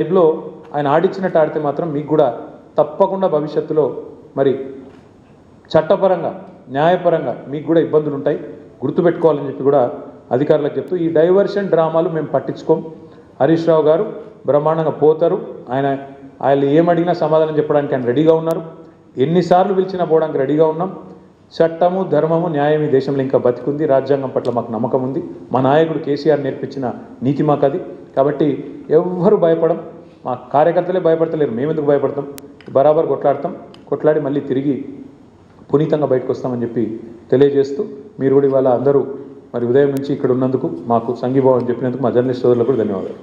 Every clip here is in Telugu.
లైవ్లో ఆయన ఆడిచ్చినట్టు ఆడితే మాత్రం మీకు కూడా తప్పకుండా భవిష్యత్తులో మరి చట్టపరంగా న్యాయపరంగా మీకు కూడా ఇబ్బందులు ఉంటాయి, గుర్తుపెట్టుకోవాలని చెప్పి కూడా అధికారులకు చెప్తూ ఈ డైవర్షన్ డ్రామాలు మేము పట్టించుకోం. హరీష్ రావు గారు బ్రహ్మాండంగా పోతారు. ఆయన ఏమడిగినా సమాధానం చెప్పడానికి ఆయన రెడీగా ఉన్నారు. ఎన్నిసార్లు పిలిచినా పోవడానికి రెడీగా ఉన్నాం. చట్టము ధర్మము న్యాయం ఈ దేశంలో ఇంకా బతికుంది. రాజ్యాంగం పట్ల మాకు నమ్మకం ఉంది. మా నాయకుడు కేసీఆర్ నేర్పించిన నీతి మాకు అది. కాబట్టి ఎవ్వరు భయపడం, మా కార్యకర్తలే భయపడతలేరు, మేమెందుకు భయపడతాం? బరాబర్ కొట్లాడి మళ్ళీ తిరిగి పునీతంగా బయటకు వస్తామని చెప్పి తెలియజేస్తూ మీరు కూడా ఇవాళ అందరూ మరి ఉదయం నుంచి ఇక్కడ ఉన్నందుకు మాకు సంఘీభావం చెప్పినందుకు మా జర్నలిస్ట్ సోదరులకు కూడా ధన్యవాదాలు.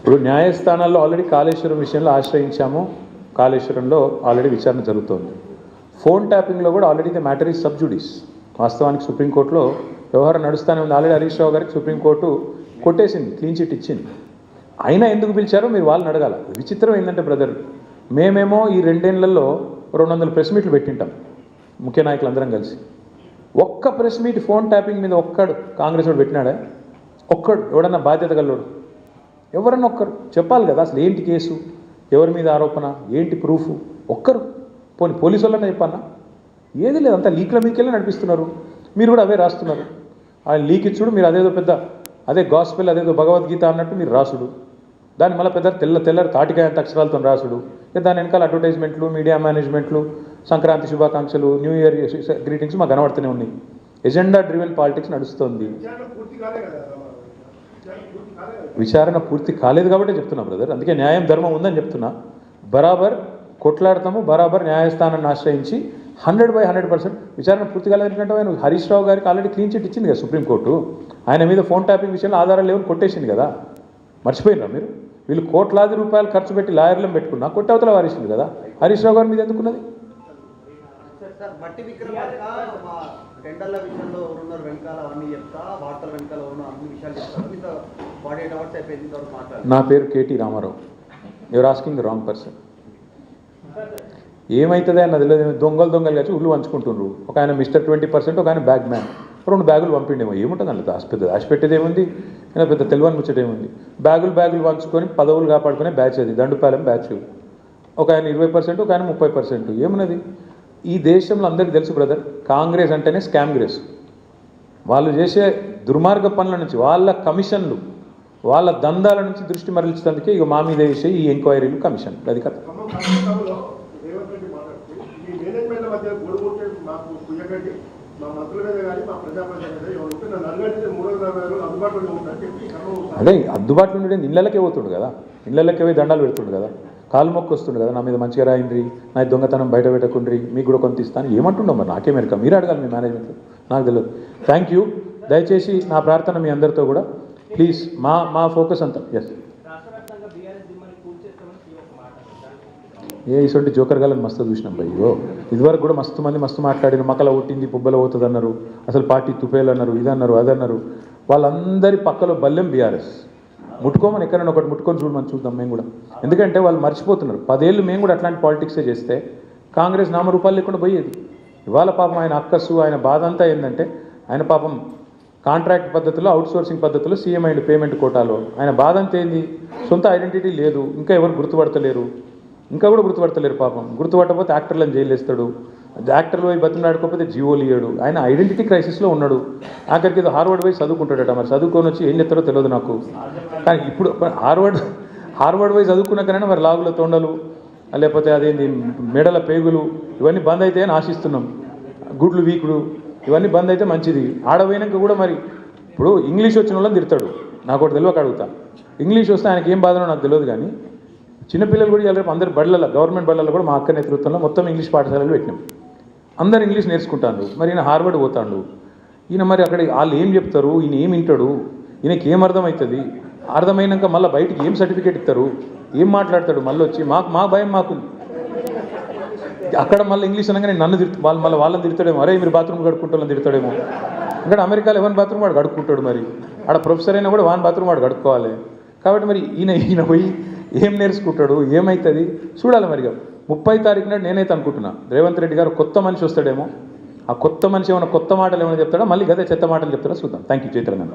ఇప్పుడు న్యాయస్థానాల్లో ఆల్రెడీ కాళేశ్వరం విషయంలో ఆశ్రయించాము. కాళేశ్వరంలో ఆల్రెడీ విచారణ జరుగుతోంది. ఫోన్ ట్యాపింగ్లో కూడా already the matter is sub జుడిస్. వాస్తవానికి సుప్రీంకోర్టులో వ్యవహారం నడుస్తూనే ఉంది. ఆల్రెడీ హరీష్ రావు గారికి సుప్రీంకోర్టు కొట్టేసింది, క్లీన్ చిట్ ఇచ్చింది. అయినా ఎందుకు పిలిచారో మీరు వాళ్ళని అడగాల. విచిత్రం ఏంటంటే బ్రదర్, మేమేమో ఈ 2 ఏళ్లలో 200 ప్రెస్ మీట్లు పెట్టింటాం ముఖ్య నాయకులందరం కలిసి. ఒక్క ప్రెస్ మీట్ ఫోన్ ట్యాపింగ్ మీద ఒక్కడు కాంగ్రెస్ వాడు పెట్టినాడా? ఒక్కడు ఎవడన్నా బాధ్యత గల్లోడు ఎవరన్నా ఒక్కరు చెప్పాలి కదా. అసలు ఏంటి కేసు, ఎవరి మీద ఆరోపణ, ఏంటి ప్రూఫ్? ఒక్కరు పోలీసు వాళ్ళన్నా చెప్పన్నా? ఏది లేదు, అంతా లీక్ల మీకెళ్ళి నడిపిస్తున్నారు. మీరు కూడా అవే రాస్తున్నారు. ఆయన లీక్ ఇచ్చుడు, మీరు అదేదో పెద్ద అదే గాస్పెల్, అదేదో భగవద్గీత అన్నట్టు మీరు రాసుడు, దాన్ని మళ్ళీ పెద్ద తెల్లరి తాటికాయంత అక్షరాలతో రాసుడు. దాని వెనకాల అడ్వర్టైజ్మెంట్లు, మీడియా మేనేజ్మెంట్లు, సంక్రాంతి శుభాకాంక్షలు, న్యూ ఇయర్ గ్రీటింగ్స్ మాకు కనబడుతూనే ఉన్నాయి. ఎజెండా డ్రివెన్ పాలిటిక్స్ నడుస్తుంది. విచారణ పూర్తి కాలేదు కాబట్టి చెప్తున్నా బ్రదర్. అందుకే న్యాయం ధర్మం ఉందని చెప్తున్నా. బరాబర్ కొట్లాడతాము, బరాబర్ న్యాయస్థానాన్ని ఆశ్రయించి 100% విచారణ పూర్తి కాలేదు. ఎందుకంటే ఆయన హరీష్ రావు గారికి ఆల్రెడీ క్లీన్ చిట్ ఇచ్చింది కదా సుప్రీంకోర్టు. ఆయన మీద ఫోన్ ట్యాపింగ్ విషయంలో ఆధారాలు లేవని కొట్టేసింది కదా. మర్చిపోయినరా మీరు? వీళ్ళు కోట్లాది రూపాయలు ఖర్చు పెట్టి లాయర్లను పెట్టుకున్నా కొట్టవతల వారిస్తుంది కదా. హరీష్ రావు గారి మీద ఎందుకున్నది? నా పేరు KT Ramarao. Your asking the wrong person. ఏమవుతుంది అన్న తెలియదు. దొంగలు కలిసి ఉళ్ళు పంచుకుంటుండ్రు. ఒక ఆయన మిస్టర్ 20%, ఒక ఆయన బ్యాగ్ మ్యాన్. 2 బ్యాగులు పంపిండేమో. ఏముంటుంది అన్న దాచిపెట్టేది ఏముంది? అయినా పెద్ద తెలివని ముచ్చటేముంది? బ్యాగులు పంచుకొని పదవులు కాపాడుకునే బ్యాచ్ అది, దండుపాలెం బ్యాచ్. ఒక ఆయన 20%, ఒక ఆయన 30%. ఏమున్నది? ఈ దేశంలో అందరికీ తెలుసు బ్రదర్, కాంగ్రెస్ అంటేనే స్కామ్ గ్రేస్. వాళ్ళు చేసే దుర్మార్గ పనుల నుంచి, వాళ్ళ కమిషన్లు, వాళ్ళ దందాల నుంచి దృష్టి మరల్చేందుకే ఇక మా మీద వేసే ఈ ఎంక్వైరీలు, కమిషన్. అది కథ. అదే అందుబాటులో ఉండే ఇళ్ళకే పోతుండు కదా, ఇళ్ళకే పోయి దండాలు పెడుతుండు కదా, కాలు మొక్కు వస్తుండు కదా, నా మీద మంచిగా రాయిండ్రి, నా దొంగతనం బయట పెట్టకుండ్రి, మీకు కూడా కొంత ఇస్తాను. ఏమంటుండో మరి నాకే మెరక, మీరు అడగాలి మీ మేనేజ్మెంట్లో, నాకు తెలియదు. Thank you. దయచేసి నా ప్రార్థన మీ అందరితో కూడా ప్లీజ్, మా ఫోకస్ అంతా. ఎస్, ఇటువంటి జోకర్ గాలని మస్తు చూసినాం భయ్యో. ఇదివరకు కూడా మస్తు మాట్లాడిన, మకల ఒట్టింది పుబ్బల పోతుంది అన్నారు, అసలు పార్టీ తుపేలు అన్నారు, ఇదన్నారు అదన్నారు. వాళ్ళందరి పక్కలో బల్లెం బీఆర్ఎస్. ముట్టుకోమని ఎక్కడైనా ఒకటి ముట్టుకొని చూడమని చూద్దాం మేము కూడా. ఎందుకంటే వాళ్ళు మర్చిపోతున్నారు. 10 ఏళ్ళు మేము కూడా అట్లాంటి పాలిటిక్సే చేస్తే కాంగ్రెస్ నామరూపాలు లేకుండా పోయేది. ఇవాళ పాపం ఆయన అక్కసు, ఆయన బాధ అంతా ఏంటంటే, ఆయన పాపం కాంట్రాక్ట్ పద్ధతిలో, అవుట్సోర్సింగ్ పద్ధతిలో సీఎం అయింది పేమెంట్ కోటాలో. ఆయన బాధ అంతా ఏంది? సొంత ఐడెంటిటీ లేదు, ఇంకా ఎవరు గుర్తుపడతలేరు, ఇంకా కూడా గుర్తుపడతలేరు పాపం. గుర్తుపట్టకపోతే యాక్టర్లను జైలు వేస్తాడు, యాక్టర్లు పోయి బతిలాడుకోకపోతే జీవోలు ఇయ్యాడు. ఆయన ఐడెంటిటీ క్రైసిస్లో ఉన్నాడు. ఆఖరికి ఏదో హార్వర్డ్ పోయి చదువుకుంటాడట. మరి చదువుకొని వచ్చి ఏం చెప్తారో తెలియదు నాకు. కానీ ఇప్పుడు హార్వర్డ్ పోయి చదువుకున్నాకనైనా మరి లాగుల తొండలు, లేకపోతే అదేంది మెడల పేగులు, ఇవన్నీ బంద్ అయితే అని ఆశిస్తున్నాం. గుడ్లు వీకుడు ఇవన్నీ బంద్ అయితే మంచిది. ఆడపోయినాక కూడా మరి ఇప్పుడు ఇంగ్లీష్ వచ్చిన వాళ్ళని తిడతాడు. నాకు ఒకటి తెలియక అడుగుతా, ఇంగ్లీష్ వస్తే ఆయనకి ఏం బాధనో నాకు తెలియదు. కానీ చిన్నపిల్లలు కూడా రేపు అందరు బళ్ళల్లో, గవర్నమెంట్ బళ్ళల్లో కూడా మా అక్క నేతృత్వంలో మొత్తం ఇంగ్లీష్ పాఠశాలలు పెట్టినాం. అందరు ఇంగ్లీష్ నేర్చుకుంటాడు. మరి ఈయన హార్వర్డ్ పోతాడు. ఈయన మరి అక్కడ వాళ్ళు ఏం చెప్తారు, ఈయన ఏం వింటాడు, ఈయనకి ఏం అర్థమవుతుంది? అర్థమైనాక మళ్ళీ బయటికి ఏం సర్టిఫికేట్ ఇస్తారు, ఏం మాట్లాడతాడు? మళ్ళీ వచ్చి మా భయం మాకుంది. అక్కడ మళ్ళీ ఇంగ్లీష్ అనగానే నన్ను వాళ్ళని తిడతాడేమో, అరే మీరు బాత్రూమ్ కడుక్కుంటారని తిడతాడేమో. ఇక్కడ అమెరికాలో ఎవరి బాత్రూమ్ వాడు కడుక్కుంటాడు. మరి ఆడ ప్రొఫెసర్ అయినా కూడా వాని బాత్రూమ్ వాడు కడుక్కోవాలి. కాబట్టి మరి ఈయన పోయి ఏం నేర్చుకుంటాడు, ఏమవుతుంది చూడాలి. మరి 30 తారీఖు నాడు నేనైతే అనుకుంటున్నా రేవంత్ రెడ్డి గారు కొత్త మనిషి వస్తాడేమో, ఆ కొత్త మనిషి ఏమైనా కొత్త మాటలు ఏమైనా చెప్తాడా, మళ్ళీ గదే చెత్త మాటలు చెప్తాడా చూద్దాం. Thank you. జై తెలంగాణ.